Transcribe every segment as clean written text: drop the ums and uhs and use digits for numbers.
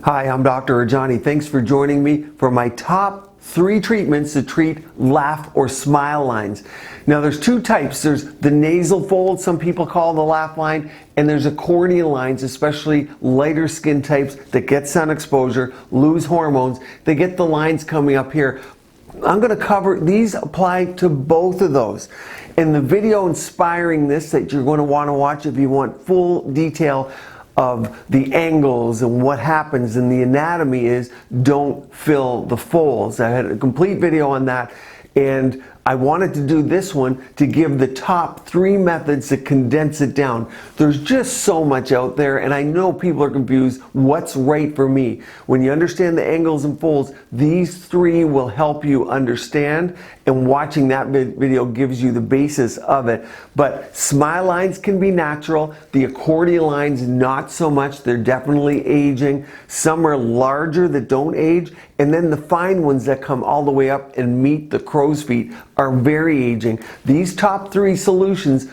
Hi, I'm Dr. Rajani. Thanks for joining me for my top 3 treatments to treat laugh or smile lines. Now there's 2 types. There's the nasal fold, some people call the laugh line, and there's accordion lines, especially lighter skin types that get sun exposure, lose hormones. They get the lines coming up here. I'm going to cover, these apply to both of those. And the video inspiring this that you're going to want to watch if you want full detail of the angles and what happens in the anatomy is don't fill the folds. I had a complete video on that, and I wanted to do this one to give the top 3 methods to condense it down. There's just so much out there, and I know people are confused what's right for me. When you understand the angles and folds, these 3 will help you understand, and watching that video gives you the basis of it. But smile lines can be natural. The accordion lines, not so much. They're definitely aging. Some are larger that don't age, and then the fine ones that come all the way up and meet the crow's feet are very aging. These top 3 solutions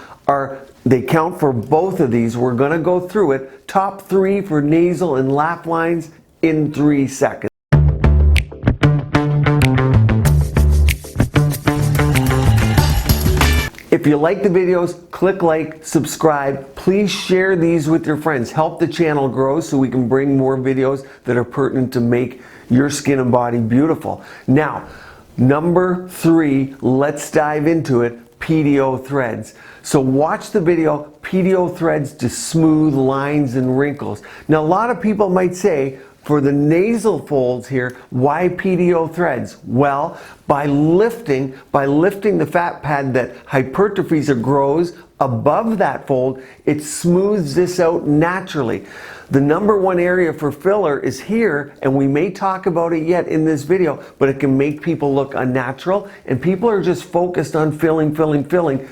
they count for both of these. We're going to go through it. Top 3 for nasal and laugh lines in 3 seconds. If you like the videos, click like, subscribe. Please share these with your friends. Help the channel grow so we can bring more videos that are pertinent to make your skin and body beautiful. Now, number 3, let's dive into it, PDO Threads. So watch the video, PDO Threads to smooth lines and wrinkles. Now a lot of people might say, for the nasal folds here, why PDO Threads? Well, by lifting the fat pad that hypertrophies or grows above that fold, it smooths this out naturally. The number 1 area for filler is here, and we may talk about it yet in this video, but it can make people look unnatural, and people are just focused on filling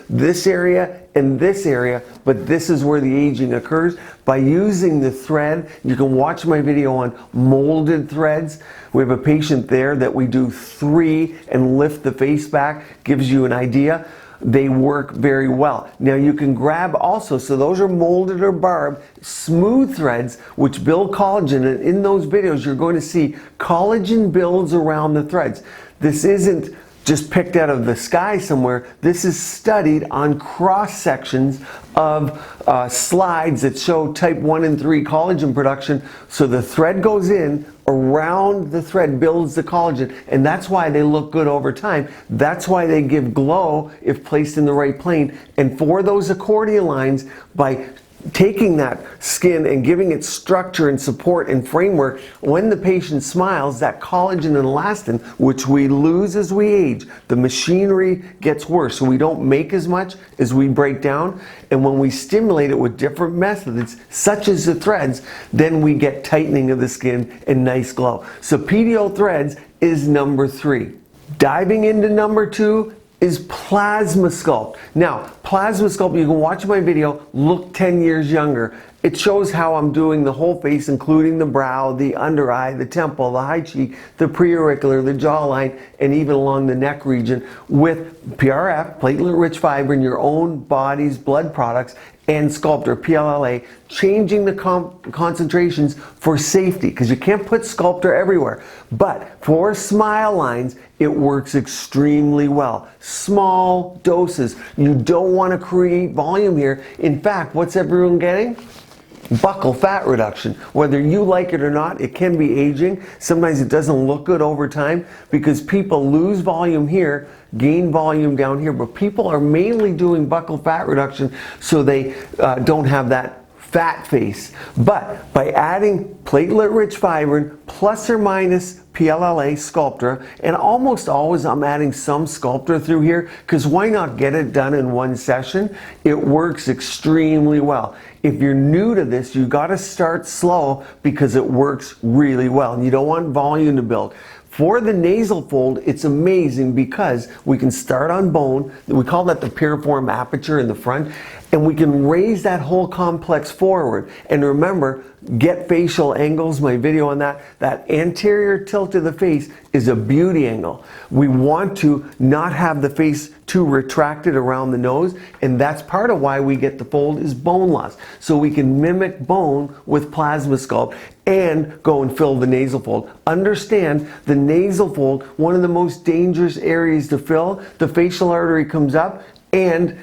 this area and this area, but this is where the aging occurs. By using the thread, you can watch my video on molded threads. We have a patient there that we do 3 and lift the face back, gives you an idea. They work very well. Now you can grab also, so those are molded or barbed, smooth threads which build collagen, and in those videos you're going to see collagen builds around the threads. This isn't just picked out of the sky somewhere. This is studied on cross sections of slides that show type 1 and 3 collagen production. So the thread goes in, around the thread builds the collagen, and that's why they look good over time. That's why they give glow if placed in the right plane. And for those accordion lines, by taking that skin and giving it structure and support and framework, when the patient smiles, that collagen and elastin, which we lose as we age, the machinery gets worse, so we don't make as much as we break down. And when we stimulate it with different methods, such as the threads, then we get tightening of the skin and nice glow. So PDO Threads is number 3. Diving into number 2 is PlasmaSculpt. Now, PlasmaSculpt, you can watch my video, look 10 years younger. It shows how I'm doing the whole face, including the brow, the under eye, the temple, the high cheek, the preauricular, the jawline, and even along the neck region with PRF, platelet-rich fiber, in your own body's blood products, and Sculptor, PLLA, changing the concentrations for safety, because you can't put Sculptor everywhere. But for smile lines, it works extremely well. Small doses. You don't want to create volume here. In fact, what's everyone getting? Buccal fat reduction. Whether you like it or not, it can be aging. Sometimes it doesn't look good over time because people lose volume here, gain volume down here, but people are mainly doing buccal fat reduction so they don't have that fat face. But by adding platelet-rich fibrin plus or minus PLLA Sculptor, and almost always I'm adding some Sculptor through here, because why not get it done in one session? It works extremely well. If you're new to this, you got to start slow because it works really well, and you don't want volume to build. For the nasal fold, it's amazing because we can start on bone. We call that the piriform aperture in the front. and we can raise that whole complex forward. And remember, get facial angles, my video on that. That anterior tilt of the face is a beauty angle. We want to not have the face too retracted around the nose, and that's part of why we get the fold is bone loss. So we can mimic bone with PlasmaSculpt and go and fill the nasal fold. Understand the nasal fold, one of the most dangerous areas to fill. The facial artery comes up and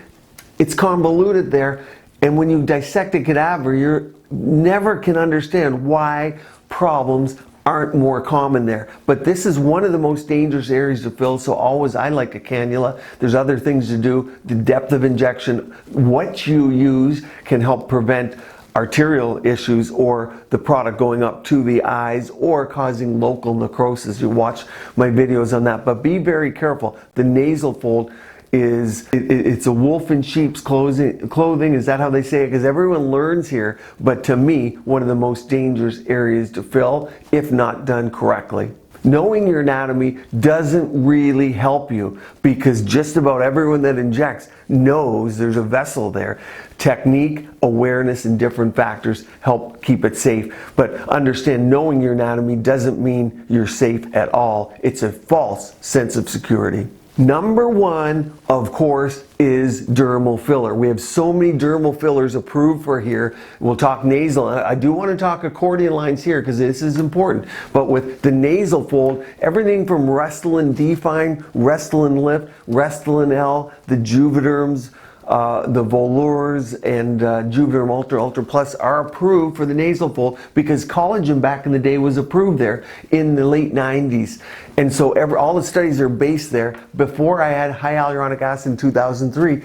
it's convoluted there, and when you dissect a cadaver, you never can understand why problems aren't more common there. But this is one of the most dangerous areas to fill, so always I like a cannula. There's other things to do. The depth of injection, what you use can help prevent arterial issues or the product going up to the eyes or causing local necrosis. You watch my videos on that, but be very careful. The nasal fold it's a wolf in sheep's clothing. Is that how they say it? Because everyone learns here, but to me, one of the most dangerous areas to fill if not done correctly. Knowing your anatomy doesn't really help you because just about everyone that injects knows there's a vessel there. Technique, awareness, and different factors help keep it safe. But understand, knowing your anatomy doesn't mean you're safe at all. It's a false sense of security. Number one, of course, is dermal filler. We have so many dermal fillers approved for here. We'll talk nasal. I do want to talk accordion lines here because this is important. But with the nasal fold, everything from Restylane Define, Restylane Lift, Restylane L, the Juvederms, the Volures, and Juvederm Ultra Plus are approved for the nasal fold because collagen back in the day was approved there in the late 90s. And so all the studies are based there. Before I had high hyaluronic acid in 2003,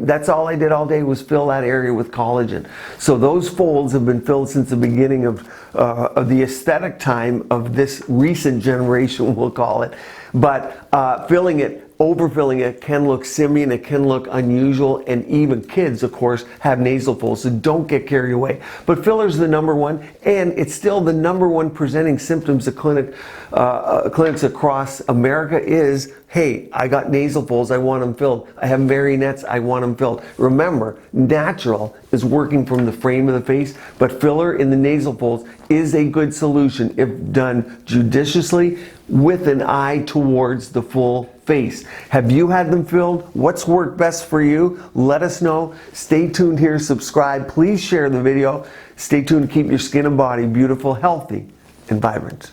that's all I did all day was fill that area with collagen. So those folds have been filled since the beginning of the aesthetic time of this recent generation, we'll call it. But overfilling it can look simian, it can look unusual, and even kids, of course, have nasal folds, so don't get carried away. But filler's the number one, and it's still the number one presenting symptoms of clinics across America is, hey, I got nasal folds, I want them filled. I have marionettes, I want them filled. Remember, natural is working from the frame of the face, but filler in the nasal folds is a good solution if done judiciously with an eye towards the full face. Have you had them filled? What's worked best for you? Let us know. Stay tuned here, subscribe. Please share the video. Stay tuned to keep your skin and body beautiful, healthy, and vibrant.